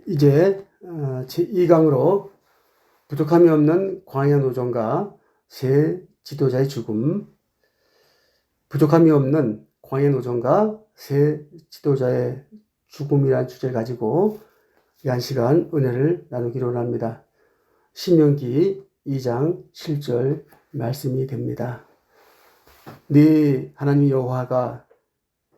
이제 제2강으로 부족함이 없는 광야 노정과 새 지도자의 죽음, 부족함이 없는 광야 노정과 새 지도자의 죽음이라는 주제를 가지고 이 한 시간 은혜를 나누기로 합니다. 신명기 2장 7절 말씀이 됩니다. 네 하나님 여호와가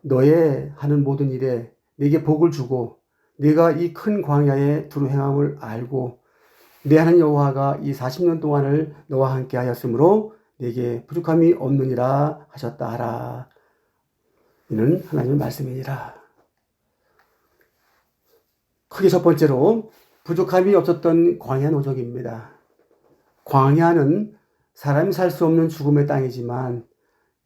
너의 하는 모든 일에 네게 복을 주고 네가 이 큰 광야에 두루 행함을 알고 네 하나님 여호와가 이 40년 동안을 너와 함께 하였으므로 네게 부족함이 없느니라 하셨다 하라. 이는 하나님의 말씀이니라. 크게 첫 번째로 부족함이 없었던 광야 노적입니다. 광야는 사람이 살 수 없는 죽음의 땅이지만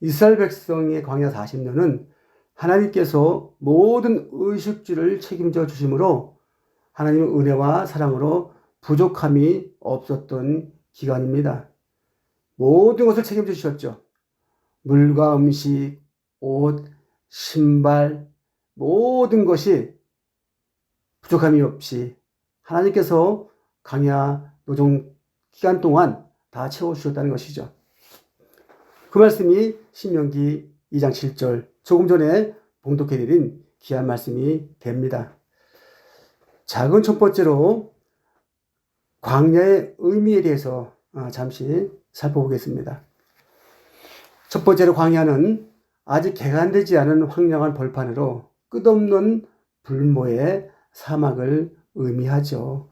이스라엘 백성의 광야 40년은 하나님께서 모든 의식주를 책임져 주심으로 하나님의 은혜와 사랑으로 부족함이 없었던 기간입니다. 모든 것을 책임져 주셨죠. 물과 음식, 옷, 신발, 모든 것이 부족함이 없이 하나님께서 광야 노정 기간 동안 다 채워주셨다는 것이죠. 그 말씀이 신명기 2장 7절 조금 전에 봉독해드린 귀한 말씀이 됩니다. 작은 첫 번째로 광야의 의미에 대해서 잠시 살펴보겠습니다. 첫 번째로 광야는 아직 개간되지 않은 황량한 벌판으로 끝없는 불모의 사막을 의미하죠.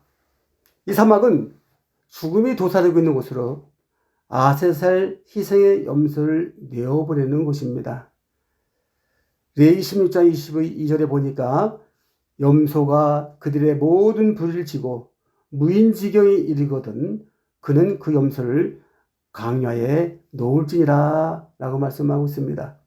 이 사막은 죽음이 도사리고 있는 곳으로 아세살 희생의 염소를 내어보내는 곳입니다. 레위 16장 22절에 보니까 염소가 그들의 모든 부리를 지고 무인지경에 이르거든 그는 그 염소를 광야에 놓을지니라 라고 말씀하고 있습니다.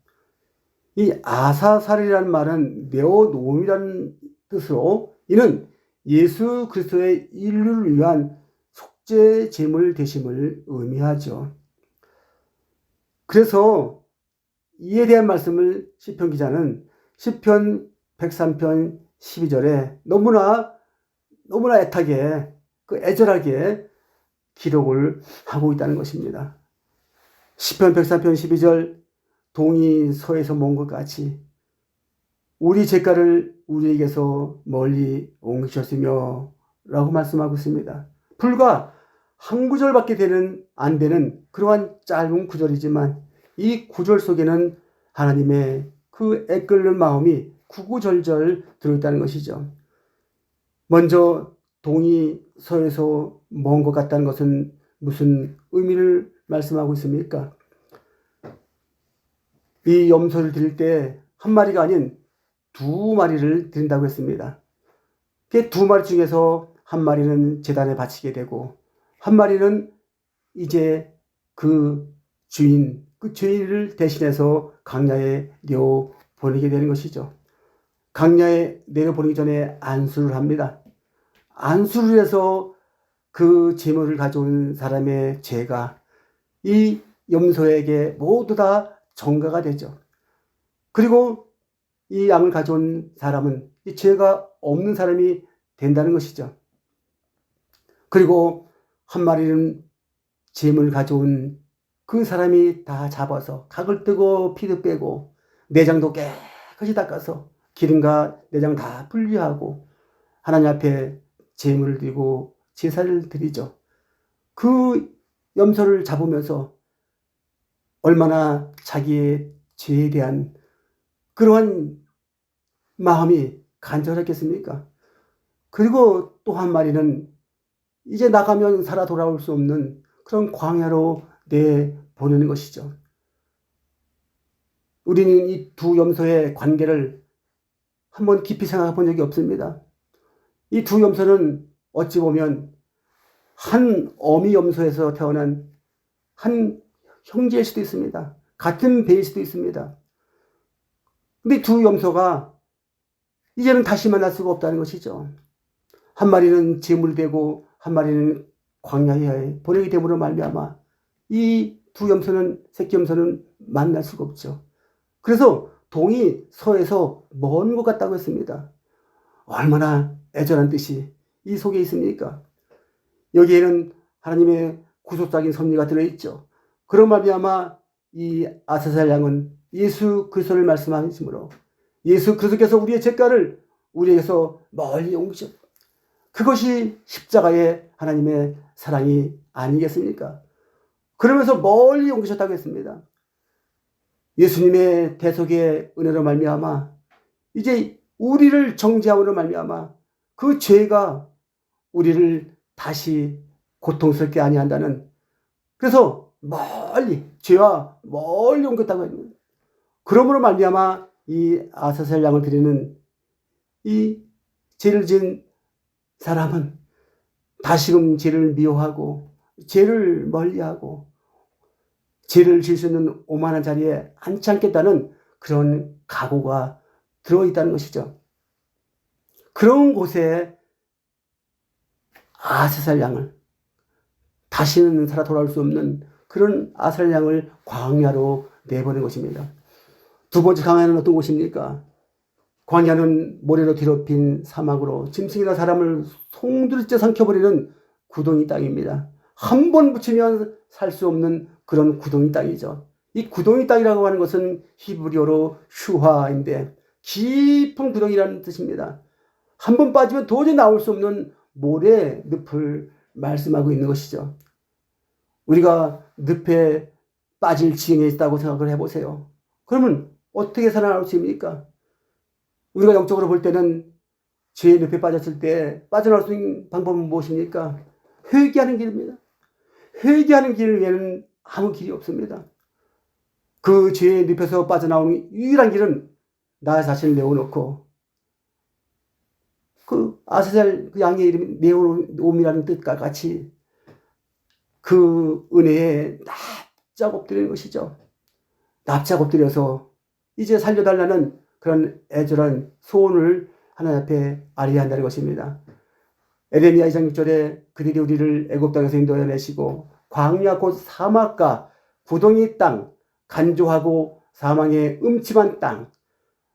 이 아사살이라는 말은 내어놓음이라는 뜻으로 이는 예수 그리스도의 인류를 위한 속죄 제물 되심을 의미하죠. 그래서 이에 대한 말씀을 시편 기자는 시편 103편 12절에 너무나 애타게 애절하게 기록을 하고 있다는 것입니다. 시편 103편 12절 동이 서에서 먼 것 같이 우리 죄가를 우리에게서 멀리 옮기셨으며 라고 말씀하고 있습니다. 불과 한 구절밖에 안 되는 그러한 짧은 구절이지만 이 구절 속에는 하나님의 그 애끓는 마음이 구구절절 들어있다는 것이죠. 먼저 동이 서에서 먼 것 같다는 것은 무슨 의미를 말씀하고 있습니까? 이 염소를 드릴 때 한 마리가 아닌 두 마리를 드린다고 했습니다. 그 두 마리 중에서 한 마리는 제단에 바치게 되고 한 마리는 이제 그 죄인을 대신해서 광야에 내어보내게 되는 것이죠. 광야에 내려보내기 전에 안수를 합니다. 안수를 해서 그 제물을 가져온 사람의 죄가 이 염소에게 모두 다 전가가 되죠. 그리고 이 양을 가져온 사람은 이 죄가 없는 사람이 된다는 것이죠. 그리고 한 마리는 제물을 가져온 그 사람이 다 잡아서 각을 뜨고 피도 빼고 내장도 깨끗이 닦아서 기름과 내장 다 분리하고 하나님 앞에 제물을 드리고 제사를 드리죠. 그 염소를 잡으면서 얼마나 자기의 죄에 대한 그러한 마음이 간절했겠습니까? 그리고 또 한 마리는 이제 나가면 살아 돌아올 수 없는 그런 광야로 내보내는 것이죠. 우리는 이 두 염소의 관계를 한번 깊이 생각해 본 적이 없습니다. 이 두 염소는 어찌 보면 한 어미 염소에서 태어난 한 형제일 수도 있습니다. 같은 배일 수도 있습니다. 근데 두 염소가 이제는 다시 만날 수가 없다는 것이죠. 한 마리는 제물되고 한 마리는 광야에 보내게 됨으로 말미암아 이 두 염소는 새끼 염소는 만날 수가 없죠. 그래서 동이 서에서 먼 것 같다고 했습니다. 얼마나 애절한 뜻이 이 속에 있습니까? 여기에는 하나님의 구속적인 섭리가 들어있죠. 그런 말미암아 이 아사살 양은 예수 그리스도를 말씀하시므로 예수 그리스도께서 우리의 죄가를 우리에게서 멀리 옮기셨. 그것이 십자가의 하나님의 사랑이 아니겠습니까? 그러면서 멀리 옮기셨다고 했습니다. 예수님의 대속의 은혜로 말미암아 이제 우리를 정죄함으로 말미암아 그 죄가 우리를 다시 고통스럽게 아니한다는, 그래서 멀리 죄와 멀리 옮겼다고 합니다. 그러므로 말미암아 이 아사살 양을 드리는 이 죄를 지은 사람은 다시금 죄를 미워하고 죄를 멀리하고 죄를 지을 수 있는 오만한 자리에 앉지 않겠다는 그런 각오가 들어있다는 것이죠. 그런 곳에 아사살 양을, 다시는 살아 돌아올 수 없는 그런 아사살 양을 광야로 내보낸 것입니다. 두 번째 광야는 어떤 곳입니까? 광야는 모래로 뒤덮인 사막으로 짐승이나 사람을 송두리째 삼켜버리는 구덩이 땅입니다. 한 번 붙이면 살 수 없는 그런 구덩이 땅이죠. 이 구덩이 땅이라고 하는 것은 히브리어로 슈화인데 깊은 구덩이라는 뜻입니다. 한 번 빠지면 도저히 나올 수 없는 모래 늪을 말씀하고 있는 것이죠. 우리가 늪에 빠질 지경에 있다고 생각을 해보세요. 그러면 어떻게 살아날 수 있습니까? 우리가 영적으로 볼 때는 죄의 늪에 빠졌을 때 빠져나올 수 있는 방법은 무엇입니까? 회개하는 길입니다. 회개하는 길 외에는 아무 길이 없습니다. 그 죄의 늪에서 빠져나오는 유일한 길은 나 자신을 내어놓고 그 아사살 그 양의 이름이 내어놓음이라는 뜻과 같이 그 은혜에 납작 엎드리는 것이죠. 납작 엎드려서 이제 살려달라는 그런 애절한 소원을 하나님 앞에 아뢰야 한다는 것입니다. 에레미야 2장 6절에 그들이 우리를 애굽 땅에서 인도해내시고 광야 곧 사막과 구덩이 땅, 간조하고 사망의 음침한 땅,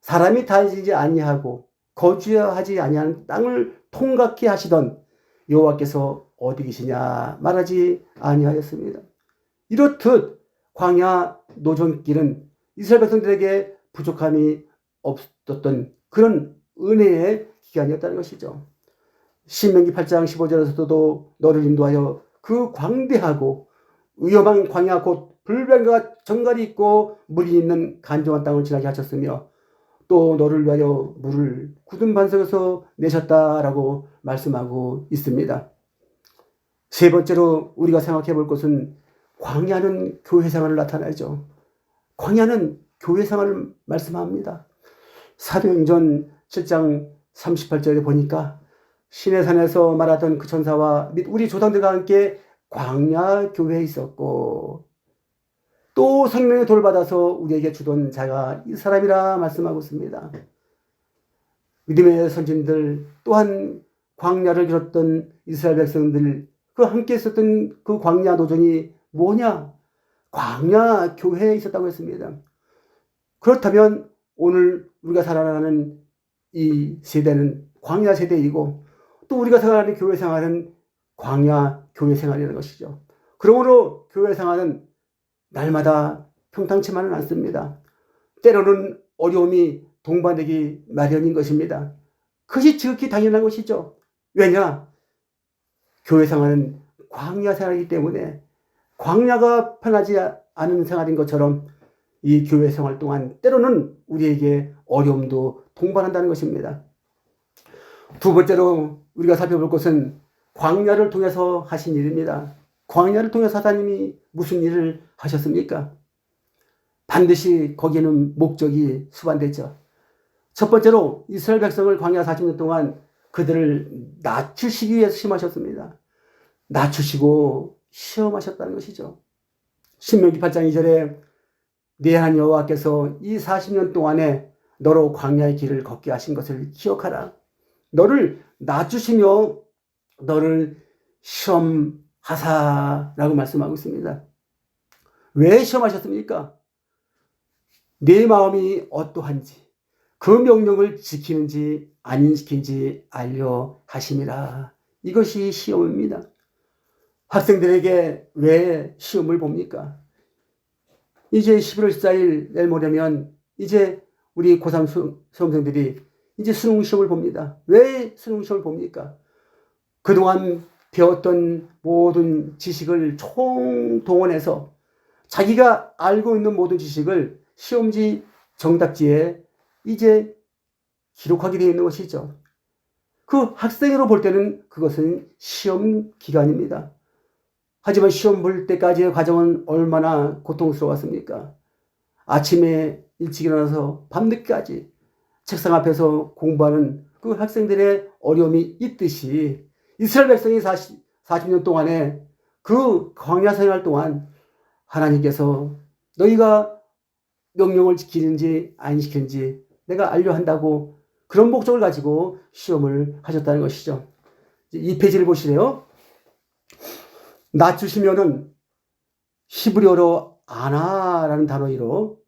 사람이 다니지 아니하고 거주하지 아니하는 땅을 통각케 하시던 여호와께서 어디 계시냐 말하지 아니하였습니다. 이렇듯 광야 노전길은 이스라엘 백성들에게 부족함이 없었던 그런 은혜의 기간이었다는 것이죠. 신명기 8장 15절에서도 너를 인도하여 그 광대하고 위험한 광야 곧 불변과 정갈이 있고 물이 있는 간조한 땅을 지나게 하셨으며 또 너를 위하여 물을 굳은 반석에서 내셨다라고 말씀하고 있습니다. 세 번째로 우리가 생각해 볼 것은 광야는 교회 생활을 나타내죠. 광야는 교회 생활을 말씀합니다. 사도행전 7장 38절에 보니까 시내산에서 말하던 그 천사와 및 우리 조상들과 함께 광야 교회에 있었고 또 생명의 돌을 받아서 우리에게 주던 자가 이 사람이라 말씀하고 있습니다. 믿음의 선진들 또한 광야를 길었던 이스라엘 백성들 그 함께 있었던 그 광야 노정이 뭐냐? 광야 교회에 있었다고 했습니다. 그렇다면 오늘 우리가 살아가는 이 세대는 광야 세대이고 또 우리가 생활하는 교회 생활은 광야 교회 생활이라는 것이죠. 그러므로 교회 생활은 날마다 평탄치만은 않습니다. 때로는 어려움이 동반되기 마련인 것입니다. 그것이 지극히 당연한 것이죠. 왜냐? 교회 생활은 광야 생활이기 때문에 광야가 편하지 않은 생활인 것처럼 이 교회 생활 동안 때로는 우리에게 어려움도 동반한다는 것입니다. 두 번째로 우리가 살펴볼 것은 광야를 통해서 하신 일입니다. 광야를 통해서 하나님이 무슨 일을 하셨습니까? 반드시 거기에는 목적이 수반되죠. 첫 번째로 이스라엘 백성을 광야 40년 동안 그들을 낮추시기 위해서 심하셨습니다. 낮추시고 시험하셨다는 것이죠. 신명기 8장 2절에 내 하나님 여호와께서 이 40년 동안에 너로 광야의 길을 걷게 하신 것을 기억하라. 너를 낮추시며 너를 시험하사라고 말씀하고 있습니다. 왜 시험하셨습니까? 내 마음이 어떠한지 그 명령을 지키는지 안인시킨지 알려 하심이라. 이것이 시험입니다. 학생들에게 왜 시험을 봅니까? 이제 11월 14일 내일 모레면 이제 우리 고3 수험생들이 이제 수능 시험을 봅니다. 왜 수능 시험을 봅니까? 그동안 배웠던 모든 지식을 총동원해서 자기가 알고 있는 모든 지식을 시험지 정답지에 이제 기록하게 되어 있는 것이죠. 그 학생으로 볼 때는 그것은 시험 기간입니다. 하지만 시험 볼 때까지의 과정은 얼마나 고통스러웠습니까? 아침에 일찍 일어나서 밤늦게까지 책상 앞에서 공부하는 그 학생들의 어려움이 있듯이 이스라엘 백성이 40년 동안에 그 광야 생활 동안 하나님께서 너희가 명령을 지키는지 안 지키는지 내가 알려 한다고 그런 목적을 가지고 시험을 하셨다는 것이죠. 이 페이지를 보시래요. 낮추시면은 히브리어로 아나라는 단어로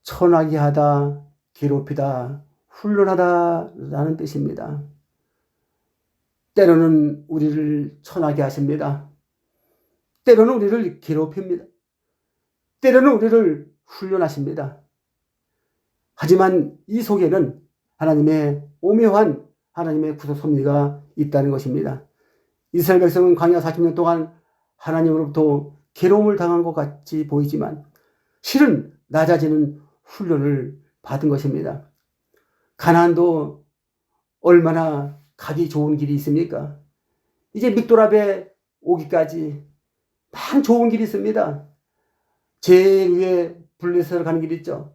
천하게 하다, 괴롭히다, 훈련하다라는 뜻입니다. 때로는 우리를 천하게 하십니다. 때로는 우리를 괴롭힙니다. 때로는 우리를 훈련하십니다. 하지만 이 속에는 하나님의 오묘한 하나님의 구속 섭리가 있다는 것입니다. 이스라엘 백성은 광야 40년 동안 하나님으로부터 괴로움을 당한 것 같이 보이지만 실은 낮아지는 훈련을 받은 것입니다. 가나안도 얼마나 가기 좋은 길이 있습니까? 이제 믹도랍에 오기까지 참 좋은 길이 있습니다. 제일 위에 블레셋으로 가는 길이 있죠.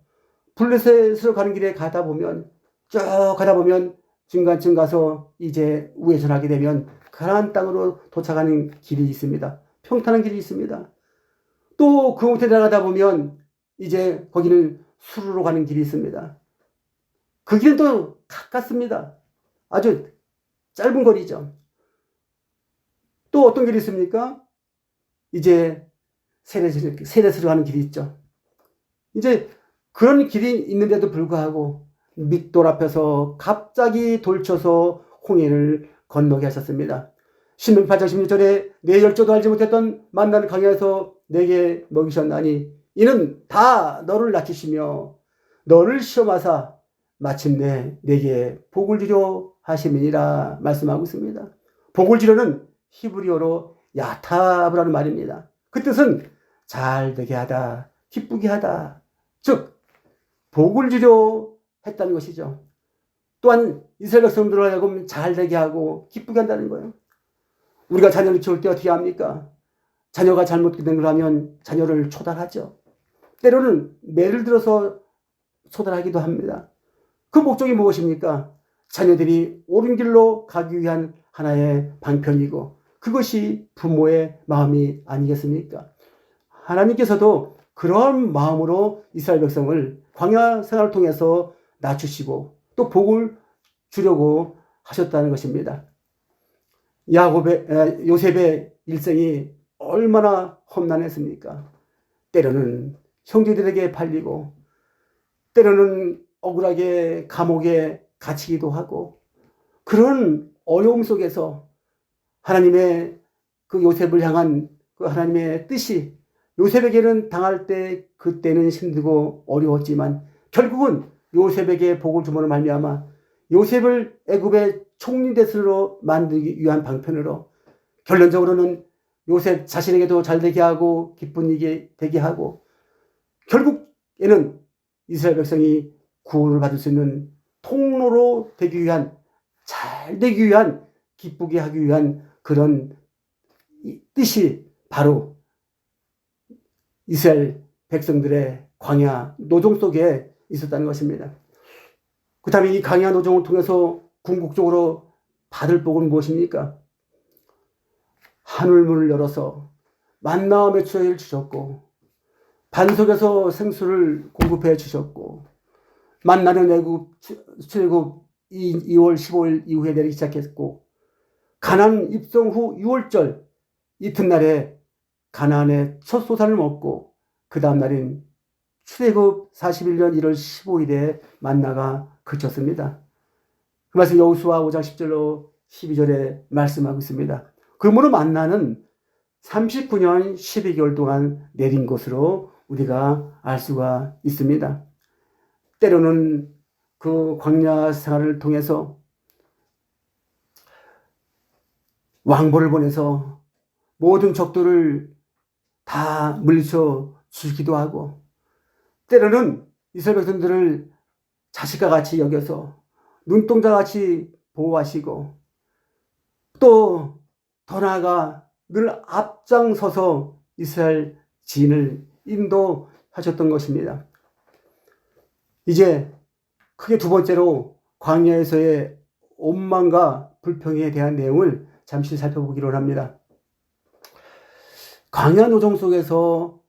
블레셋으로 가는 길에 가다 보면 쭉 가다 보면 중간쯤 가서 이제 우회전하게 되면 가나안 땅으로 도착하는 길이 있습니다. 평탄한 길이 있습니다. 또 그 밑에 내려가다 보면 이제 거기는 수르로 가는 길이 있습니다. 그 길은 또 가깝습니다. 아주 짧은 거리죠. 또 어떤 길이 있습니까? 이제 세렛으로 가는 길이 있죠. 이제 그런 길이 있는데도 불구하고 믹돌 앞에서 갑자기 돌쳐서 홍해를 건너게 하셨습니다. 신명기 8장 16절에 내 열조도 알지 못했던 만나는 강야에서 내게 먹이셨나니 이는 다 너를 낮추시며 너를 시험하사 마침내 내게 복을 주려 하심이니라 말씀하고 있습니다. 복을 주려는 히브리어로 야타브라는 말입니다. 그 뜻은 잘 되게 하다, 기쁘게 하다, 즉 복을 주려 했다는 것이죠. 또한 이스라엘 백성들을 하여금 잘 되게 하고 기쁘게 한다는 거예요. 우리가 자녀를 키울 때 어떻게 합니까? 자녀가 잘못된 걸 하면 자녀를 초달하죠. 때로는 매를 들어서 초달하기도 합니다. 그 목적이 무엇입니까? 자녀들이 옳은 길로 가기 위한 하나의 방편이고 그것이 부모의 마음이 아니겠습니까? 하나님께서도 그런 마음으로 이스라엘 백성을 광야 생활을 통해서 낮추시고 또 복을 주려고 하셨다는 것입니다. 요셉의 일생이 얼마나 험난했습니까? 때로는 형제들에게 팔리고 때로는 억울하게 감옥에 갇히기도 하고 그런 어려움 속에서 하나님의 그 요셉을 향한 그 하나님의 뜻이 요셉에게는 당할 때 그때는 힘들고 어려웠지만 결국은 요셉에게 복을 주므로 말미암아 요셉을 애굽의 총리대수로 만들기 위한 방편으로 결론적으로는 요셉 자신에게도 잘 되게 하고 기쁜 일이 되게 하고 결국에는 이스라엘 백성이 구원을 받을 수 있는 통로로 되기 위한 잘 되기 위한 기쁘게 하기 위한 그런 뜻이 바로 이스라엘 백성들의 광야 노정 속에 있었다는 것입니다. 그 다음에 이 광야 노정을 통해서 궁극적으로 받을 복은 무엇입니까? 하늘문을 열어서 만나와 메추라기를 주셨고 반석에서 생수를 공급해 주셨고 만나는 애굽 출애굽 2월 15일 이후에 내리기 시작했고 가나안 입성 후 6월절 이튿날에 가나안의 첫 소산을 먹고 그 다음 날인 출애굽 41년 1월 15일에 만나가 그쳤습니다. 그 말씀 여호수아 5장 10절로 12절에 말씀하고 있습니다. 그러므로 만나는 39년 12개월 동안 내린 것으로 우리가 알 수가 있습니다. 때로는 그 광야 생활을 통해서 왕보를 보내서 모든 적들을 다 물리쳐 죽이기도 하고, 때로는 이스라엘 백성들을 자식과 같이 여겨서 눈동자 같이 보호하시고, 또 더 나아가 늘 앞장서서 이스라엘 지인을 인도하셨던 것입니다. 이제 크게 두 번째로 광야에서의 원망과 불평에 대한 내용을 잠시 살펴보기로 합니다. 광야 노정 속에서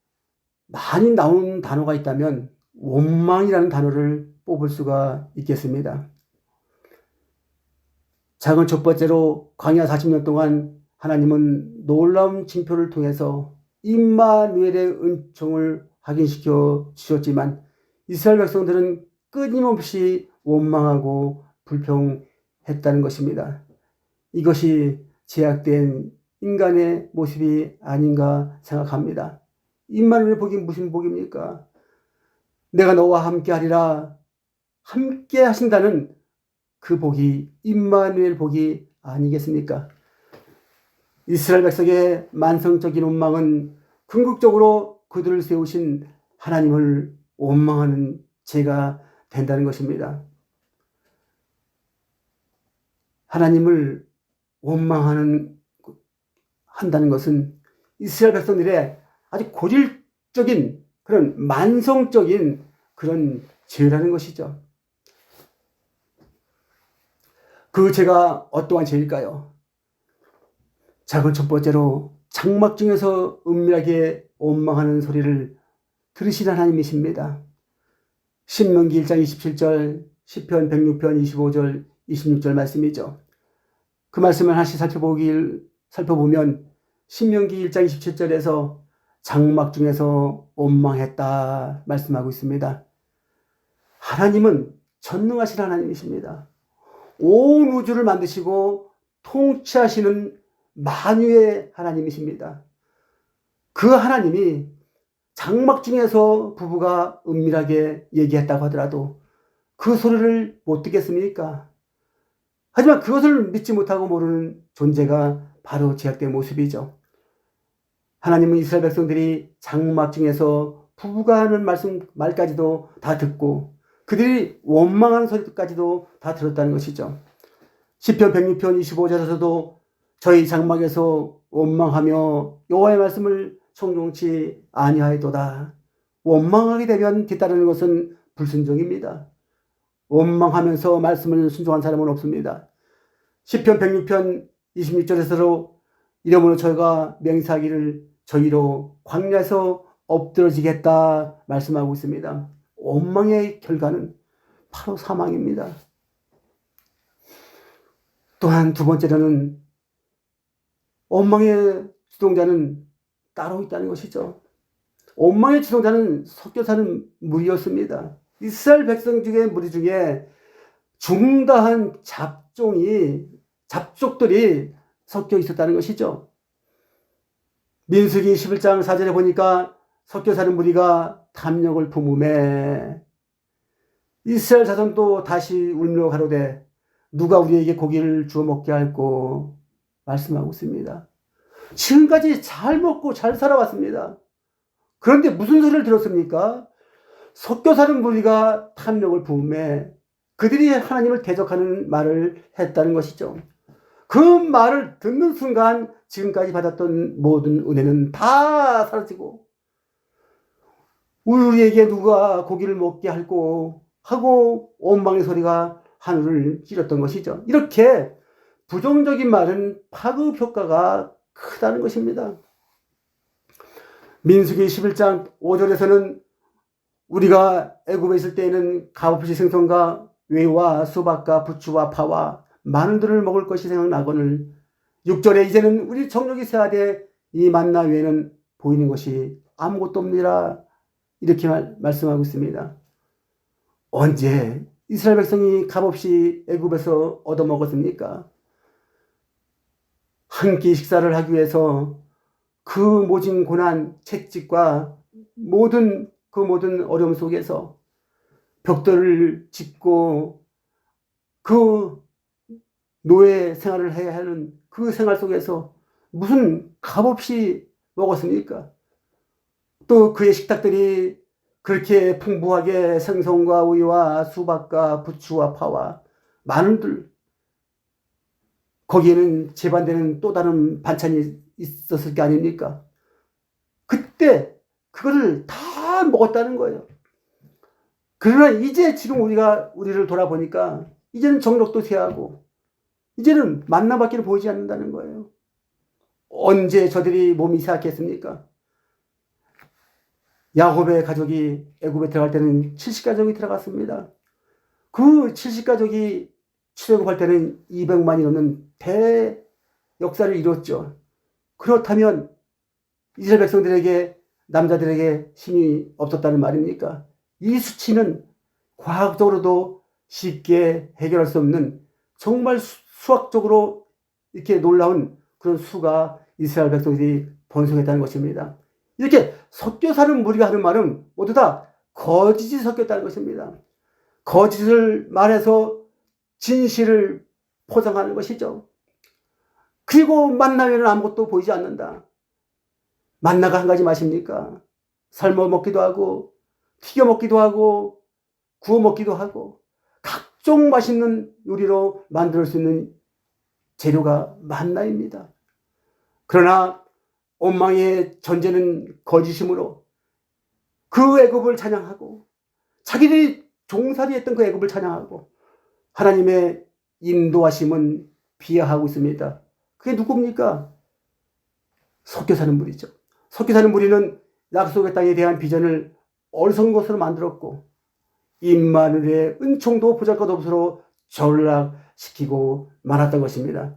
많이 나오는 단어가 있다면 원망이라는 단어를 뽑을 수가 있겠습니다. 작은 첫 번째로 광야 40년 동안 하나님은 놀라운 징표를 통해서 임마누엘의 은총을 확인시켜 주셨지만 이스라엘 백성들은 끊임없이 원망하고 불평했다는 것입니다. 이것이 제약된 인간의 모습이 아닌가 생각합니다. 임마누엘 복이 무슨 복입니까? 내가 너와 함께 하리라, 함께 하신다는 그 복이 임마누엘 복이 아니겠습니까? 이스라엘 백성의 만성적인 원망은 궁극적으로 그들을 세우신 하나님을 원망하는 죄가 된다는 것입니다. 하나님을 원망한다는 것은 이스라엘 백성들의 아주 고질적인 그런 만성적인 그런 죄라는 것이죠. 그 죄가 어떠한 죄일까요? 작은 첫 번째로 장막 중에서 은밀하게 원망하는 소리를 들으신 하나님이십니다. 신명기 1장 27절, 시편 106편 25절, 26절 말씀이죠. 그 말씀을 다시 살펴보면 신명기 1장 27절에서 장막 중에서 원망했다 말씀하고 있습니다. 하나님은 전능하신 하나님이십니다. 온 우주를 만드시고 통치하시는 만유의 하나님이십니다. 그 하나님이 장막 중에서 부부가 은밀하게 얘기했다고 하더라도 그 소리를 못 듣겠습니까? 하지만 그것을 믿지 못하고 모르는 존재가 바로 제약된 모습이죠. 하나님은 이스라엘 백성들이 장막 중에서 부부가 하는 말까지도 다 듣고 그들이 원망하는 소리까지도 다 들었다는 것이죠. 시편 106편 25절에서도 저희 장막에서 원망하며 여호와의 말씀을 청종치 아니하였도다. 원망하게 되면 뒤따르는 것은 불순종입니다. 원망하면서 말씀을 순종한 사람은 없습니다. 시편 106편 26절에서도 이러므로 저희가 맹세하기를 저희로 광야에서 엎드러지겠다 말씀하고 있습니다. 원망의 결과는 바로 사망입니다. 또한 두 번째로는 원망의 주동자는 따로 있다는 것이죠. 원망의 주동자는 섞여 사는 무리였습니다. 이스라엘 백성 중에 무리 중에 중다한 잡족들이 섞여 있었다는 것이죠. 민수기 11장 4절에 보니까 섞여 사는 무리가 탐욕을 품음에 이스라엘 자손도 다시 울며 가로되 누가 우리에게 고기를 주워 먹게 할꼬 말씀하고 있습니다. 지금까지 잘 먹고 잘 살아왔습니다. 그런데 무슨 소리를 들었습니까? 섞여 사는 무리가 탐욕을 품음에 그들이 하나님을 대적하는 말을 했다는 것이죠. 그 말을 듣는 순간 지금까지 받았던 모든 은혜는 다 사라지고 우리에게 누가 고기를 먹게 할꼬 하고 원망의 소리가 하늘을 찌렸던 것이죠. 이렇게 부정적인 말은 파급 효과가 크다는 것입니다. 민수기 11장 5절에서는 우리가 애굽에 있을 때에는 값없이 생선과 외와 수박과 부추와 파와 마늘들을 먹을 것이 생각나거늘 6절에 이제는 우리 정력이 쇠하되 이 만나 외에는 보이는 것이 아무것도 없느니라 이렇게 말씀하고 있습니다. 언제 이스라엘 백성이 값없이 애굽에서 얻어먹었습니까? 한 끼 식사를 하기 위해서 그 모진 고난, 채찍과 모든 어려움 속에서 벽돌을 짚고 그 노예 생활을 해야 하는 그 생활 속에서 무슨 값없이 먹었습니까? 또 그의 식탁들이 그렇게 풍부하게 생선과 우유와 수박과 부추와 파와 마늘들, 거기에는 제반되는 또 다른 반찬이 있었을 게 아닙니까? 그때 그거를 다 먹었다는 거예요. 그러나 이제 지금 우리를 돌아보니까 이제는 정력도 쇠하고 이제는 만나밖에 보이지 않는다는 거예요. 언제 저들이 몸이 쇠약했습니까? 야곱의 가족이 애굽에 들어갈 때는 70가족이 들어갔습니다. 그 70가족이 출애굽할 때는 200만이 넘는 대역사를 이뤘죠. 그렇다면 이스라엘 백성들에게, 남자들에게 힘이 없었다는 말입니까? 이 수치는 과학적으로도 쉽게 해결할 수 없는 정말 수학적으로 이렇게 놀라운 그런 수가 이스라엘 백성들이 번성했다는 것입니다. 이렇게 섞여 사는 무리가 하는 말은 모두 다 거짓이 섞였다는 것입니다. 거짓을 말해서 진실을 포장하는 것이죠. 그리고 만나면 아무것도 보이지 않는다. 만나가 한 가지 맛입니까? 삶아 먹기도 하고 튀겨 먹기도 하고 구워 먹기도 하고 각종 맛있는 요리로 만들 수 있는 재료가 만나입니다. 그러나 엉망의 전제는 거짓이므로 그 애굽을 찬양하고 자기들이 종살이했던 그 애굽을 찬양하고 하나님의 인도하심은 비하하고 있습니다. 그게 누굽니까? 섞여 사는 무리죠. 섞여 사는 무리는 약속의 땅에 대한 비전을 어리석은 것으로 만들었고 임마누엘의 은총도 보잘것없으로 전락시키고 말았던 것입니다.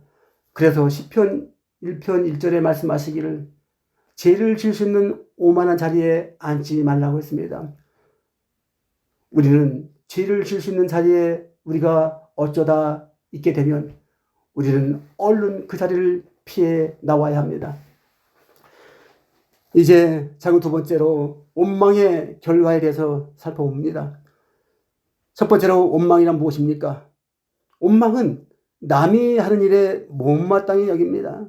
그래서 시편 1편 1절에 말씀하시기를 죄를 지을 수 있는 오만한 자리에 앉지 말라고 했습니다. 우리는 죄를 지을 수 있는 자리에 우리가 어쩌다 있게 되면 우리는 얼른 그 자리를 피해 나와야 합니다. 이제 작은 두 번째로 원망의 결과에 대해서 살펴봅니다. 첫 번째로 원망이란 무엇입니까? 원망은 남이 하는 일에 못마땅히 여깁니다.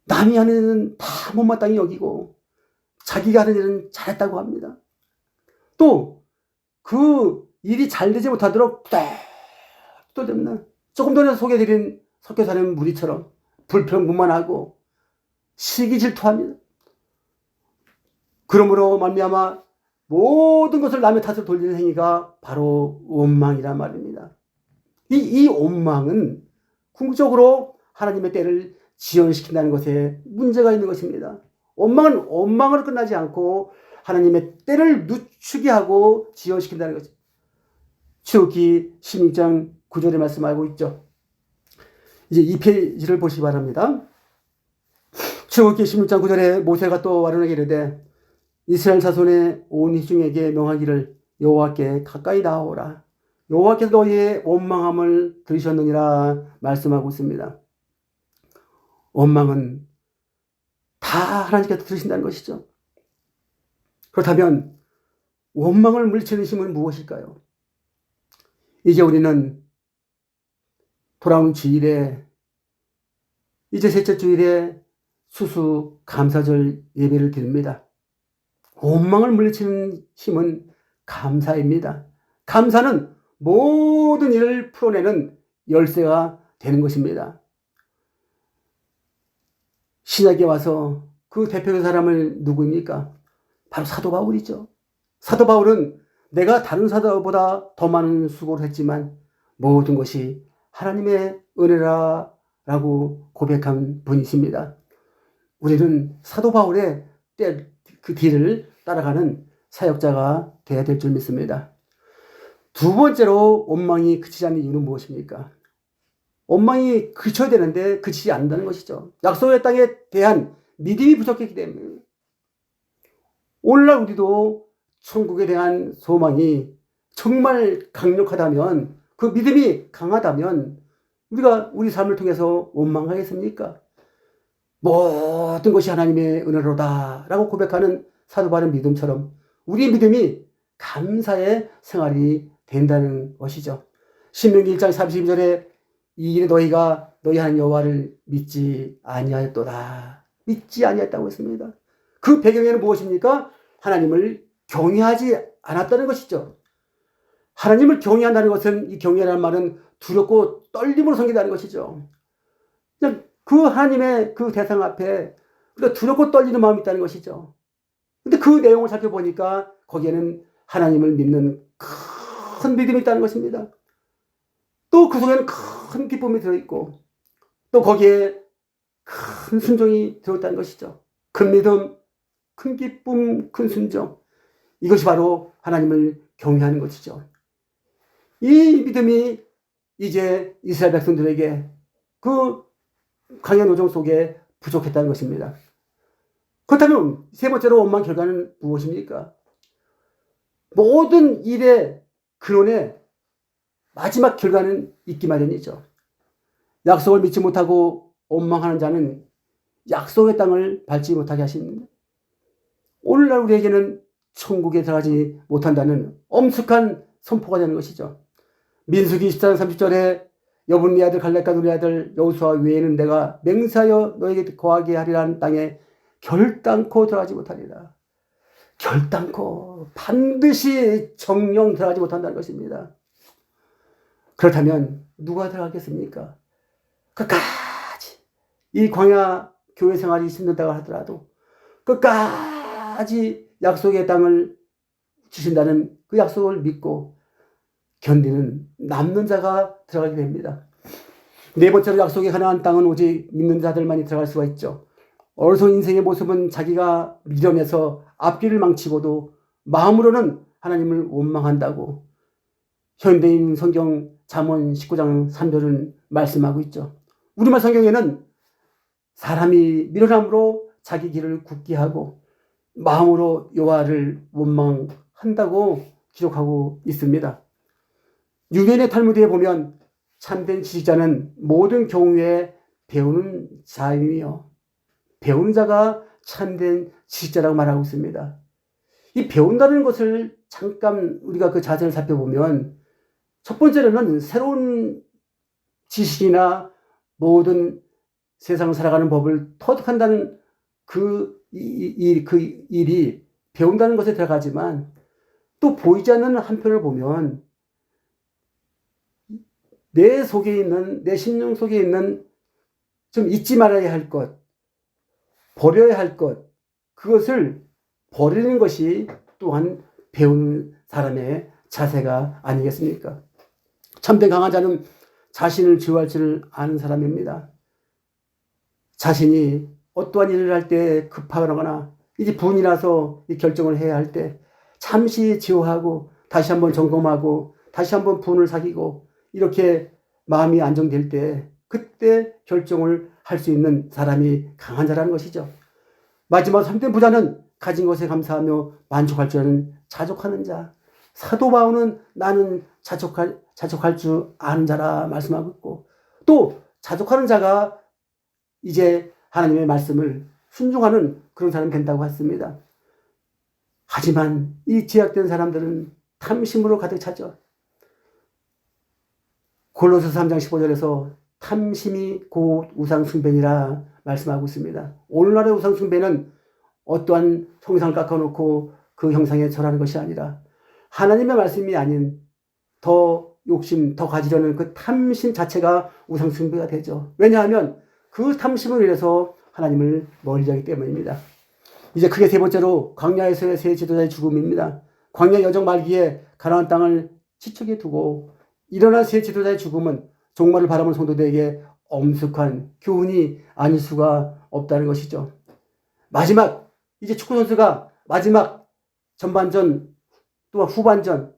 남이 하는 일은 다 못마땅히 여기고 자기가 하는 일은 잘했다고 합니다. 또 그 일이 잘 되지 못하도록 또 조금 전에 소개해드린 섞여 사는 무리처럼 불평불만하고 시기 질투합니다. 그러므로 말미암아 모든 것을 남의 탓으로 돌리는 행위가 바로 원망이란 말입니다. 이 원망은 궁극적으로 하나님의 때를 지연시킨다는 것에 문제가 있는 것입니다. 원망은 원망으로 끝나지 않고 하나님의 때를 늦추게 하고 지연시킨다는 것입니다. 출애굽기 16장 9절의 말씀 알고 있죠. 이제 이 페이지를 보시기 바랍니다. 출애굽기 16장 9절에 모세가 또 아론에게 이르되 이스라엘 자손의 온 회중에게 명하기를 여호와께 가까이 나아오라. 여호와께서 너희의 원망함을 들으셨느니라 말씀하고 있습니다. 원망은 다 하나님께서 들으신다는 것이죠. 그렇다면 원망을 물리치는 힘은 무엇일까요? 이제 우리는 돌아오는 주일에 이제 셋째 주일에 수수 감사절 예배를 드립니다. 원망을 물리치는 힘은 감사입니다. 감사는 모든 일을 풀어내는 열쇠가 되는 것입니다. 신약에 와서 그 대표의 사람을 누구입니까? 바로 사도 바울이죠. 사도 바울은 내가 다른 사도보다 더 많은 수고를 했지만 모든 것이 하나님의 은혜라라고 고백한 분이십니다. 우리는 사도 바울의 그 뒤를 따라가는 사역자가 되어야 될 줄 믿습니다. 두 번째로 원망이 그치지 않는 이유는 무엇입니까? 원망이 그쳐야 되는데 그치지 않는다는 것이죠. 약속의 땅에 대한 믿음이 부족했기 때문에 오늘날 우리도 천국에 대한 소망이 정말 강력하다면, 그 믿음이 강하다면 우리가 우리 삶을 통해서 원망하겠습니까? 모든 것이 하나님의 은혜로다 라고 고백하는 사도 바울의 믿음처럼 우리의 믿음이 감사의 생활이 된다는 것이죠. 신명기 1장 32절에 이 일에 너희가 너희 하나님 여호와를 믿지 아니하였도다. 믿지 아니했다고 했습니다. 그 배경에는 무엇입니까? 하나님을 경외하지 않았다는 것이죠. 하나님을 경외한다는 것은, 이 경외라는 말은 두렵고 떨림으로 섬긴다는 것이죠. 그냥 그 하나님의 그 대상 앞에 우리가 두렵고 떨리는 마음이 있다는 것이죠. 근데 그 내용을 살펴보니까 거기에는 하나님을 믿는 큰 믿음이 있다는 것입니다. 또 그 속에는 큰 기쁨이 들어있고, 또 거기에 큰 순종이 들어있다는 것이죠. 큰 믿음, 큰 기쁨, 큰 순종. 이것이 바로 하나님을 경외하는 것이죠. 이 믿음이 이제 이스라엘 백성들에게 그 광야 노정 속에 부족했다는 것입니다. 그렇다면 세 번째로 원망 결과는 무엇입니까? 모든 일의 근원에 마지막 결과는 있기 마련이죠. 약속을 믿지 못하고 원망하는 자는 약속의 땅을 밟지 못하게 하십니다. 오늘날 우리에게는 천국에 들어가지 못한다는 엄숙한 선포가 되는 것이죠. 민수기 14장 30절에 여분네 아들 갈렙과 누리 아들 여호수아 외에는 내가 맹세하여 너에게 거하게 하리라는 땅에 결단코 들어가지 못하리라. 결단코 반드시 정령 들어가지 못한다는 것입니다. 그렇다면 누가 들어가겠습니까? 끝까지 이 광야 교회 생활이 힘들다고 하더라도 끝까지 약속의 땅을 주신다는 그 약속을 믿고 견디는 남는 자가 들어가게 됩니다. 네 번째로 약속의 가나안 땅은 오직 믿는 자들만이 들어갈 수가 있죠. 어리석은 인생의 모습은 자기가 미련해서 앞길을 망치고도 마음으로는 하나님을 원망한다고 현대인 성경 잠언 19장 3절은 말씀하고 있죠. 우리말 성경에는 사람이 미련함으로 자기 길을 굳게 하고 마음으로 여호와를 원망한다고 기록하고 있습니다. 유대인의 탈무드에 보면 참된 지식자는 모든 경우에 배우는 자이며 배우는 자가 참된 지식자라고 말하고 있습니다. 이 배운다는 것을 잠깐 우리가 그 자세를 살펴보면 첫 번째로는 새로운 지식이나 모든 세상을 살아가는 법을 터득한다는 그 일이 배운다는 것에 들어가지만 또 보이지 않는 한편을 보면 내 속에 있는, 내 심령 속에 있는 좀 잊지 말아야 할 것, 버려야 할 것, 그것을 버리는 것이 또한 배우는 사람의 자세가 아니겠습니까? 참된 강한 자는 자신을 지휘할 줄 아는 사람입니다. 자신이 어떠한 일을 할 때 급하거나 이제 분이 나서 이 결정을 해야 할 때 잠시 지호하고 다시 한번 점검하고 다시 한번 분을 사귀고 이렇게 마음이 안정될 때 그때 결정을 할 수 있는 사람이 강한 자라는 것이죠. 마지막 3대 부자는 가진 것에 감사하며 만족할 줄 아는 자족하는 자. 사도 바울은 나는 자족할 줄 아는 자라 말씀하고 있고 또 자족하는 자가 이제 하나님의 말씀을 순종하는 그런 사람이 된다고 했습니다. 하지만 이 제약된 사람들은 탐심으로 가득 차죠. 골로새서 3장 15절에서 탐심이 곧 우상숭배니라 말씀하고 있습니다. 오늘날의 우상숭배는 어떠한 형상을 깎아놓고 그 형상에 절하는 것이 아니라 하나님의 말씀이 아닌 더 욕심, 더 가지려는 그 탐심 자체가 우상숭배가 되죠. 왜냐하면 그 탐심을 위해서 하나님을 멀리하기 때문입니다. 이제 크게 세 번째로 광야에서의 새 지도자의 죽음입니다. 광야 여정 말기에 가나안 땅을 지척에 두고 일어난 새 지도자의 죽음은 종말을 바라보는 성도들에게 엄숙한 교훈이 아닐 수가 없다는 것이죠. 마지막 이제 축구 선수가 마지막 전반전 또 후반전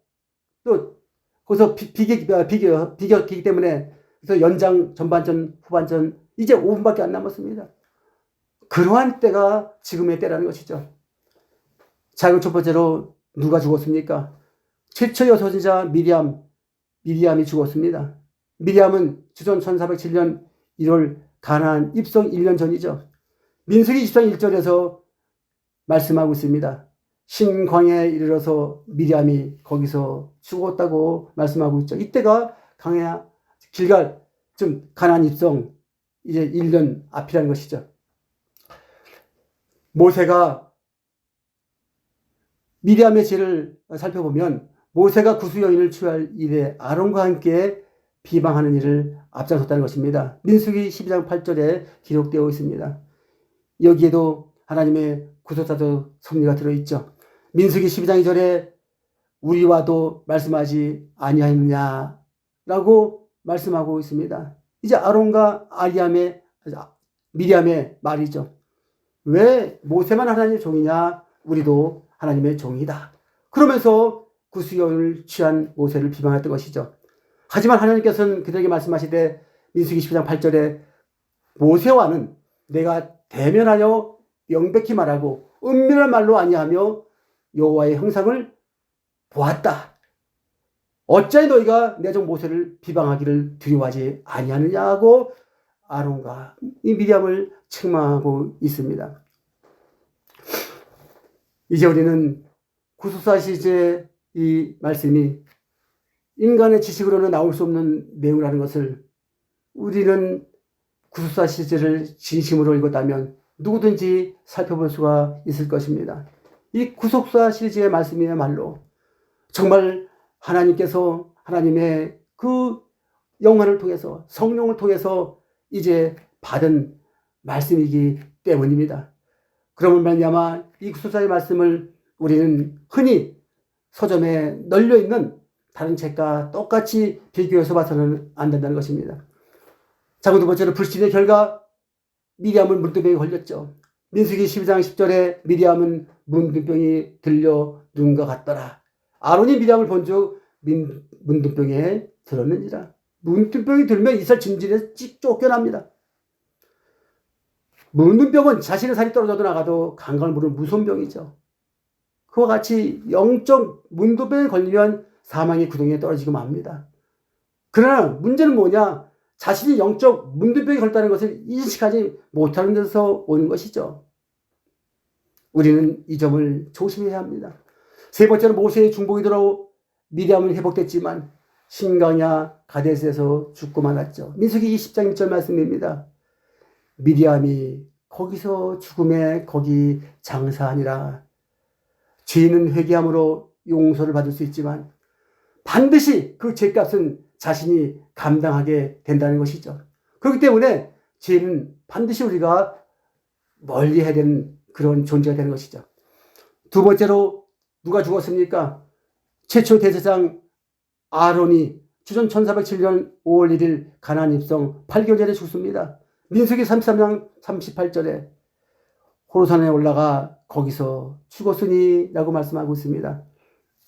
또 거기서 비겼기 때문에 그래서 연장 전반전 후반전 이제 5분밖에 안 남았습니다. 그러한 때가 지금의 때라는 것이죠. 자, 그럼 첫 번째로 누가 죽었습니까? 최초 여선지자 미리암이 죽었습니다. 미리암은 주전 1407년 1월 가나안 입성 1년 전이죠. 민수기 20장 1절에서 말씀하고 있습니다. 신광야에 이르러서 미리암이 거기서 죽었다고 말씀하고 있죠. 이때가 광야 길갈 좀 가나안 입성 이제 1년 앞이라는 것이죠. 모세가 미리암의 죄를 살펴보면 모세가 구수 여인을 취할 일에 아론과 함께 비방하는 일을 앞장섰다는 것입니다. 민수기 12장 8절에 기록되어 있습니다. 여기에도 하나님의 구속사도 섭리가 들어있죠. 민수기 12장 2절에 우리와도 말씀하지 아니하였느냐라고 말씀하고 있습니다. 이제 아론과 미리암의 말이죠. 왜 모세만 하나님의 종이냐? 우리도 하나님의 종이다. 그러면서 구수여인을 취한 모세를 비방했던 것이죠. 하지만 하나님께서는 그들에게 말씀하시되 민수기 12장 8절에 모세와는 내가 대면하여 명백히 말하고 은밀한 말로 아니하며 여호와의 형상을 보았다. 어찌하여 너희가 내 종 모세를 비방하기를 두려워하지 아니하느냐고 아론과 이 미리암을 책망하고 있습니다. 이제 우리는 구속사시제 이 말씀이 인간의 지식으로는 나올 수 없는 내용이라는 것을 우리는 구속사시제를 진심으로 읽었다면 누구든지 살펴볼 수가 있을 것입니다. 이 구속사시제의 말씀이야말로 정말 하나님께서 하나님의 그 영혼을 통해서 성령을 통해서 이제 받은 말씀이기 때문입니다. 그러면 말미암아 이 구속사의 말씀을 우리는 흔히 서점에 널려있는 다른 책과 똑같이 비교해서 봐서는 안 된다는 것입니다. 자, 두 번째로 불신의 결과 미리암은 문둥병에 걸렸죠. 민수기 12장 10절에 미리암은 문둥병이 들려 눈과 같더라. 아론이 미리암을 본즉 문둥병에 들었느니라. 문둥병이 들면 이스라엘 진진에서 쫓겨납니다. 문둥병은 자신의 살이 떨어져도 나가도 강간을 부르는 무서운 병이죠. 그와 같이 영적 문둥병에 걸리면 사망의 구덩이에 떨어지고 맙니다. 그러나 문제는 뭐냐? 자신이 영적 문둥병에 걸렸다는 것을 인식하지 못하는 데서 오는 것이죠. 우리는 이 점을 조심해야 합니다. 세 번째는 모세의 중보기도로 미리암은 회복됐지만 신광야 가데스에서 죽고 말았죠. 민수기 20장 1절 말씀입니다. 미리암이 거기서 죽음에 거기 장사하니라. 죄인은 회개함으로 용서를 받을 수 있지만 반드시 그 죄값은 자신이 감당하게 된다는 것이죠. 그렇기 때문에 죄는 반드시 우리가 멀리 해야 되는 그런 존재가 되는 것이죠. 두 번째로 누가 죽었습니까? 최초 대제사장 아론이 주전 1407년 5월 1일 가나안 입성 8개월 전에 죽습니다. 민수기 33장 38절에 호르산에 올라가 거기서 죽었으니 라고 말씀하고 있습니다.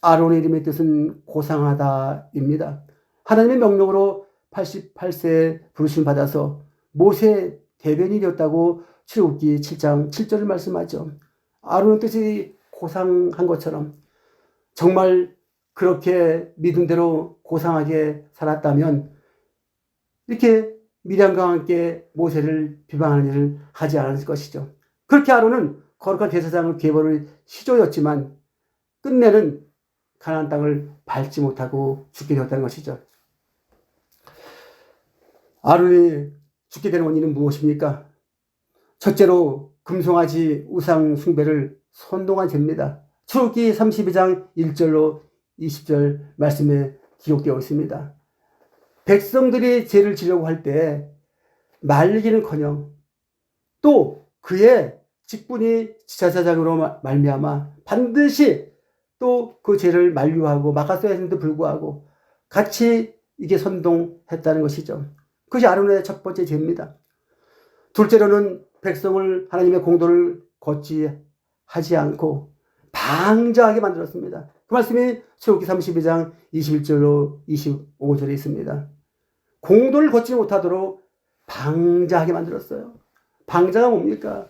아론의 이름의 뜻은 고상하다입니다. 하나님의 명령으로 88세에 부르심 받아서 모세 대변이 되었다고 출애굽기 7장 7절을 말씀하죠. 아론의 뜻이 고상한 것처럼 정말 그렇게 믿음대로 고상하게 살았다면 이렇게 미리암과 함께 모세를 비방하는 일을 하지 않았을 것이죠. 그렇게 아론은 거룩한 대제사장을 계보를 시조였지만 끝내는 가나안 땅을 밟지 못하고 죽게 되었다는 것이죠. 아론이 죽게 되는 원인은 무엇입니까? 첫째로 금송아지 우상 숭배를 선동한 죄입니다. 출애굽기 32장 1절로 20절 말씀에 기록되어 있습니다. 백성들이 죄를 지려고 할 때 말리기는커녕 또 그의 직분이 제사장으로 말미암아 반드시 또 그 죄를 만류하고 막았어야 했는데 불구하고 같이 이게 선동했다는 것이죠. 그것이 아론의 첫 번째 죄입니다. 둘째로는 백성을 하나님의 공도를 걷지 하지 않고 방자하게 만들었습니다. 그 말씀이 출애굽기 32장 21절로 25절에 있습니다. 공도를 걷지 못하도록 방자하게 만들었어요. 방자가 뭡니까?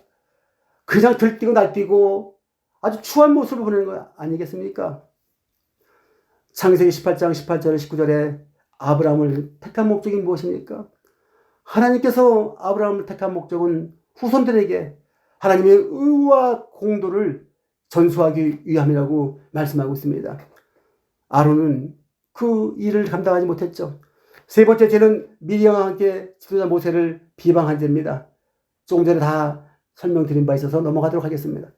그냥 들뛰고 날뛰고 아주 추한 모습을 보내는 거 아니겠습니까? 창세기 18장 18절 19절에 아브라함을 택한 목적이 무엇입니까? 하나님께서 아브라함을 택한 목적은 후손들에게 하나님의 의와 공도를 전수하기 위함이라고 말씀하고 있습니다. 아론은 그 일을 감당하지 못했죠. 세 번째 죄는 미리암과 함께 지도자 모세를 비방한 죄입니다. 조금 전에 다 설명드린 바 있어서 넘어가도록 하겠습니다.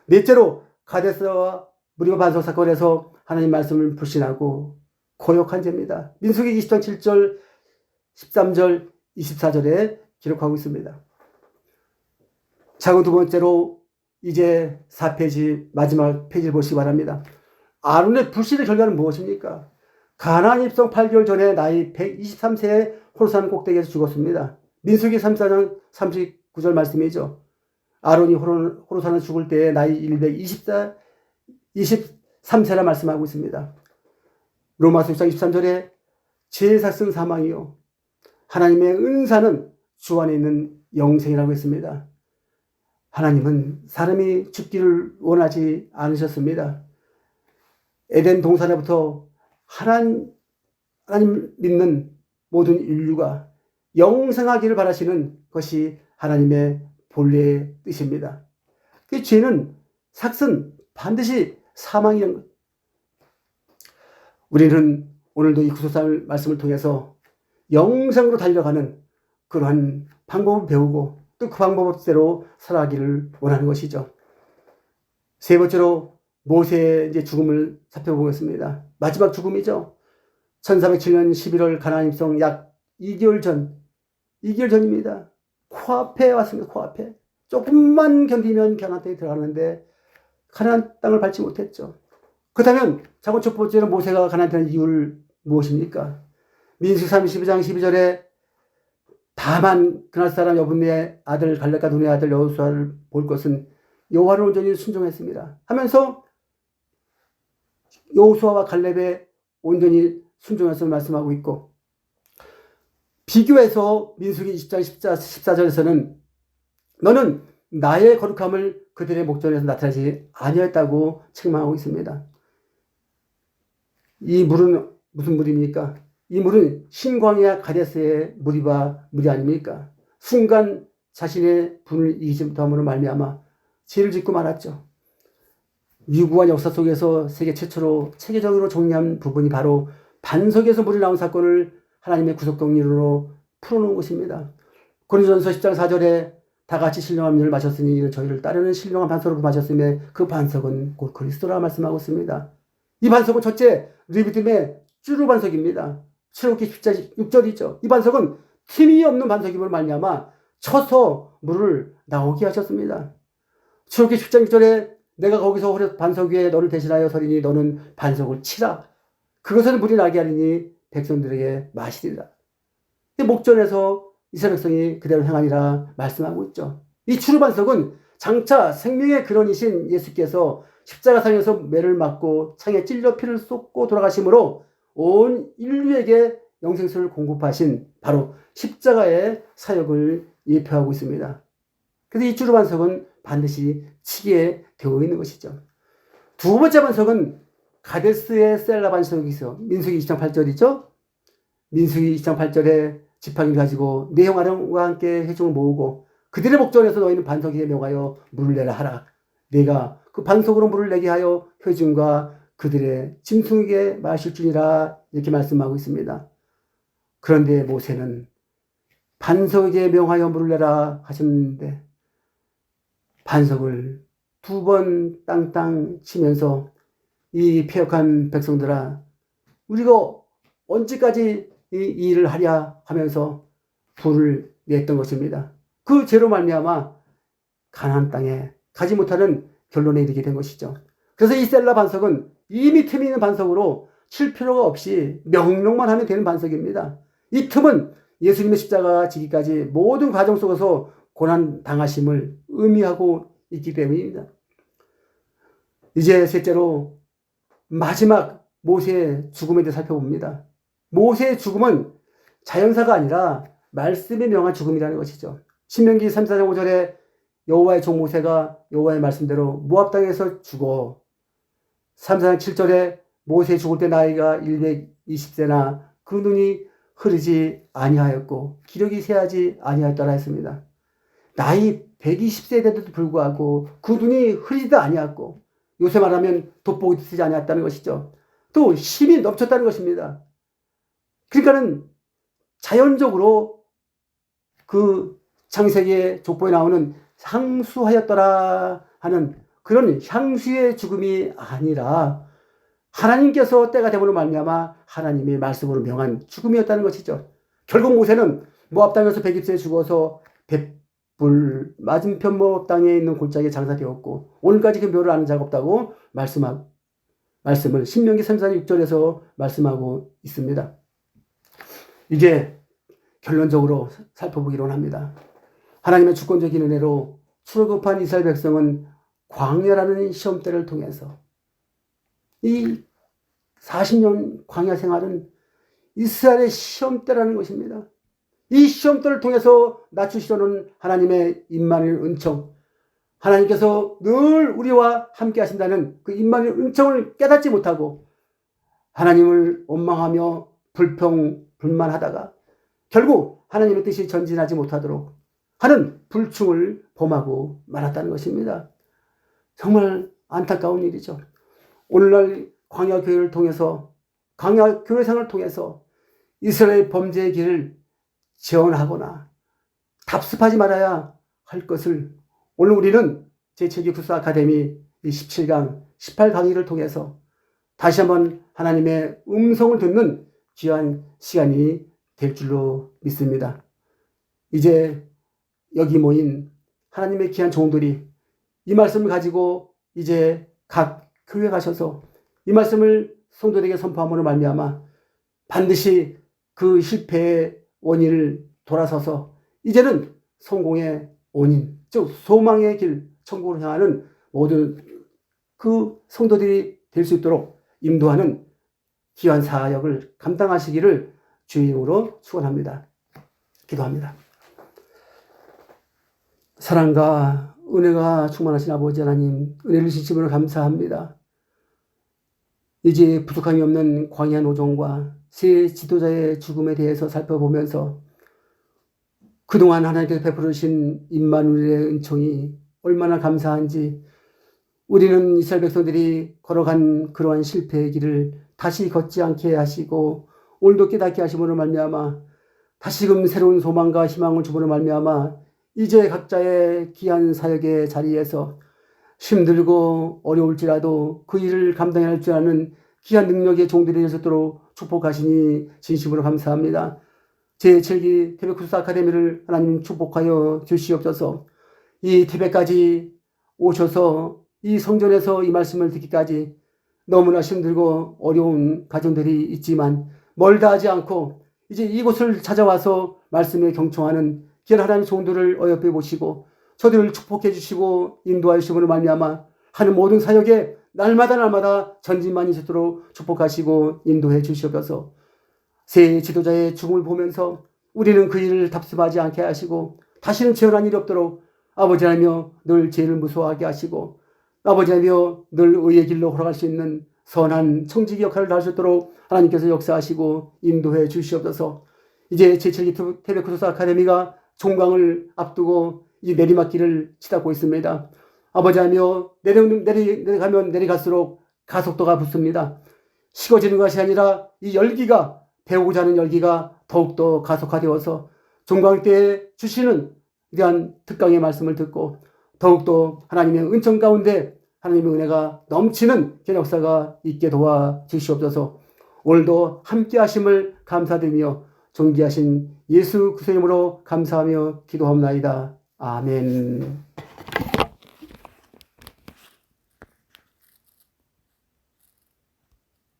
넷째로 가데스와 무리바 반석 사건에서 하나님 말씀을 불신하고 거역한 죄입니다. 민수기 20장 7절 13절 24절에 기록하고 있습니다. 자고 두 번째로 이제 4페이지 마지막 페이지를 보시기 바랍니다. 아론의 불신의 결과는 무엇입니까? 가나안 입성 8개월 전에 나이 123세에 호르산 꼭대기에서 죽었습니다. 민수기 34장 39절 말씀이죠. 아론이 호르산에 죽을 때에 나이 23세라 말씀하고 있습니다. 로마서 6장 23절에 제사승 사망이요 하나님의 은사는 주 안에 있는 영생이라고 했습니다. 하나님은 사람이 죽기를 원하지 않으셨습니다. 에덴 동산에부터 하나님 믿는 모든 인류가 영생하기를 바라시는 것이 하나님의 본래의 뜻입니다. 그 죄는 삭은 반드시 사망이라는 것. 우리는 오늘도 이 구속사 말씀을 통해서 영생으로 달려가는 그러한 방법을 배우고 또 그 방법대로 살아가기를 원하는 것이죠. 세 번째로 모세의 이제 죽음을 살펴보겠습니다. 마지막 죽음이죠. 1407년 11월 가나안 입성 약 2개월 전입니다. 코앞에 왔습니다. 코앞에. 조금만 견디면 가나안 땅에 들어가는데 가나안 땅을 밟지 못했죠. 그렇다면 자고 첫 번째로 모세가 가나안 땅에 이유를 무엇입니까? 민수기 32장 12절에 다만 그날 사람 여분의 아들 갈렙과 눈의 아들 여호수아를 볼 것은 여호와를 온전히 순종했습니다 하면서 여호수아와 갈렙에 온전히 순종해서 말씀하고 있고, 비교해서 민수기 20장 14절에서는 너는 나의 거룩함을 그들의 목전에서 나타내지 아니했다고 책망하고 있습니다. 이 물은 무슨 물입니까? 이 물은 신광야 가데스의 물이 아닙니까? 순간 자신의 분을 이기지 못함으로 말미암아 죄를 짓고 말았죠. 유구한 역사 속에서 세계 최초로 체계적으로 정리한 부분이 바로 반석에서 물이 나온 사건을 하나님의 구속 동리로 풀어놓은 것입니다. 고린도전서 10장 4절에 다 같이 신령한 물을 마셨으니 이는 저희를 따르는 신령한 반석으로 마셨으며 그 반석은 곧 그리스도라 말씀하고 있습니다. 이 반석은 첫째 르비딤의 쭈루 반석입니다. 출애굽기 10장 6절이죠. 이 반석은 틈이 없는 반석임으로 말미암아 쳐서 물을 나오게 하셨습니다. 출애굽기 10장 6절에 내가 거기서 반석 위에 너를 대신하여 서리니 너는 반석을 치라. 그것은 물이 나게 하리니 백성들에게 마시리라. 목전에서 이스라엘 백성이 그대로 행하리라 말씀하고 있죠. 이 추루 반석은 장차 생명의 근원이신 예수께서 십자가상에서 매를 맞고 창에 찔려 피를 쏟고 돌아가심으로 온 인류에게 영생수를 공급하신 바로 십자가의 사역을 예표하고 있습니다. 그래서 이 추루 반석은 반드시 치게 되어 있는 것이죠. 두 번째 반석은 가데스의 셀라 반석이 있어. 민수기 20장 8절이죠. 민수기 20장 8절에 지팡이를 가지고 내형 아론과 함께 회중을 모으고 그들의 목전에서 너희는 반석 위에 명하여 물을 내라 하라. 내가 그 반석으로 물을 내게 하여 회중과 그들의 짐승에게 마실 줄이라 이렇게 말씀하고 있습니다. 그런데 모세는 반석에게 명하여 물을 내라 하셨는데 반석을 두 번 땅땅 치면서 이 패역한 백성들아 우리가 언제까지 이 일을 하랴 하면서 불을 냈던 것입니다. 그 죄로 말미암아 가나안 땅에 가지 못하는 결론에 이르게 된 것이죠. 그래서 이 셀라 반석은 이미 틈이 있는 반석으로 칠 필요가 없이 명령만 하면 되는 반석입니다. 이 틈은 예수님의 십자가 지기까지 모든 과정 속에서 고난 당하심을 의미하고 있기 때문입니다. 이제 셋째로 마지막 모세의 죽음에 대해 살펴봅니다. 모세의 죽음은 자연사가 아니라 말씀에 명한 죽음이라는 것이죠. 신명기 34장 5절에 여호와의 종 모세가 여호와의 말씀대로 모압 땅에서 죽어 34장 7절에 모세 죽을 때 나이가 120세나 그 눈이 흐르지 아니하였고 기력이 쇠하지 아니하였더라 했습니다. 나이 120세에도 불구하고 그 눈이 흐리지도 아니하였고 요새 말하면 돋보기도 쓰지 아니하였다는 것이죠. 또 힘이 넘쳤다는 것입니다. 그러니까는 자연적으로 그 창세기의 족보에 나오는 향수하였더라 하는 그런 향수의 죽음이 아니라 하나님께서 때가 되므로 말미암아 하나님의 말씀으로 명한 죽음이었다는 것이죠. 결국 모세는 모압 땅에서 120세에 죽어서 벳불 맞은편 모압 땅에 있는 골짜기에 장사되었고 오늘까지 그 묘를 아는 자가 없다고 말씀을 신명기 3장 6절에서 말씀하고 있습니다. 이제 결론적으로 살펴보기로 합니다. 하나님의 주권적인 은혜로 출애굽한 이스라엘 백성은 광야라는 시험대를 통해서 이 40년 광야 생활은 이스라엘의 시험대라는 것입니다. 이 시험대를 통해서 낮추시려는 하나님의 임마누엘 은총, 하나님께서 늘 우리와 함께 하신다는 그 임마누엘 은총을 깨닫지 못하고 하나님을 원망하며 불평불만하다가 결국 하나님의 뜻이 전진하지 못하도록 하는 불충을 범하고 말았다는 것입니다. 정말 안타까운 일이죠. 오늘날 광야 교회를 통해서 광야 교회생을 통해서 이스라엘 범죄의 길을 재현하거나 답습하지 말아야 할 것을 오늘 우리는 제7기 구스 아카데미 17강 18강의를 통해서 다시 한번 하나님의 음성을 듣는 귀한 시간이 될 줄로 믿습니다. 이제 여기 모인 하나님의 귀한 종들이 이 말씀을 가지고 이제 각 교회 가셔서 이 말씀을 성도들에게 선포함으로 말미암아 반드시 그 실패의 원인을 돌아서서 이제는 성공의 원인, 즉 소망의 길, 천국으로 향하는 모든 그 성도들이 될 수 있도록 인도하는 귀한 사역을 감당하시기를 주의 이름으로 축원합니다. 기도합니다. 사랑과 은혜가 충만하신 아버지 하나님, 은혜를 주심으로 감사합니다. 이제 부족함이 없는 광야 노정과 새 지도자의 죽음에 대해서 살펴보면서 그동안 하나님께서 베풀으신 임마누엘의 은총이 얼마나 감사한지 우리는 이스라엘 백성들이 걸어간 그러한 실패의 길을 다시 걷지 않게 하시고 오늘도 깨닫게 하심으로 말미암아 다시금 새로운 소망과 희망을 주므로 말미암아 이제 각자의 귀한 사역의 자리에서 힘들고 어려울지라도 그 일을 감당할 줄 아는 귀한 능력의 종들이 될 수 있도록 축복하시니 진심으로 감사합니다. 제7기 태백구스 아카데미를 하나님 축복하여 주시옵소서. 이 태백까지 오셔서 이 성전에서 이 말씀을 듣기까지 너무나 힘들고 어려운 가정들이 있지만 멀다 하지 않고 이제 이곳을 찾아와서 말씀에 경청하는 귀한 하나님의 종들을 어여삐 보시고 저들을 축복해 주시고 인도하여 주심으로 말미암아 하는 모든 사역에 날마다 전진만 있도록 축복하시고 인도해 주시옵소서. 새 지도자의 죽음을 보면서 우리는 그 일을 답습하지 않게 하시고 다시는 재현한 일이 없도록 아버지 하며 늘 죄를 무서워하게 하시고 아버지 하며 늘 의의 길로 걸어갈 수 있는 선한 청지기 역할을 다할 수 있도록 하나님께서 역사하시고 인도해 주시옵소서. 이제 제7기 태백구스 아카데미가 종강을 앞두고 이 내리막길을 치닫고 있습니다. 아버지 하며 내려가면 내려갈수록 가속도가 붙습니다. 식어지는 것이 아니라 이 열기가 배우고자 하는 열기가 더욱더 가속화되어서 종강 때에 주시는 이러한 특강의 말씀을 듣고 더욱더 하나님의 은총 가운데 하나님의 은혜가 넘치는 역사가 있게 도와주시옵소서. 오늘도 함께 하심을 감사드리며 존귀하신 예수 그리스도의 이름으로 감사하며 기도하옵나이다. 아멘.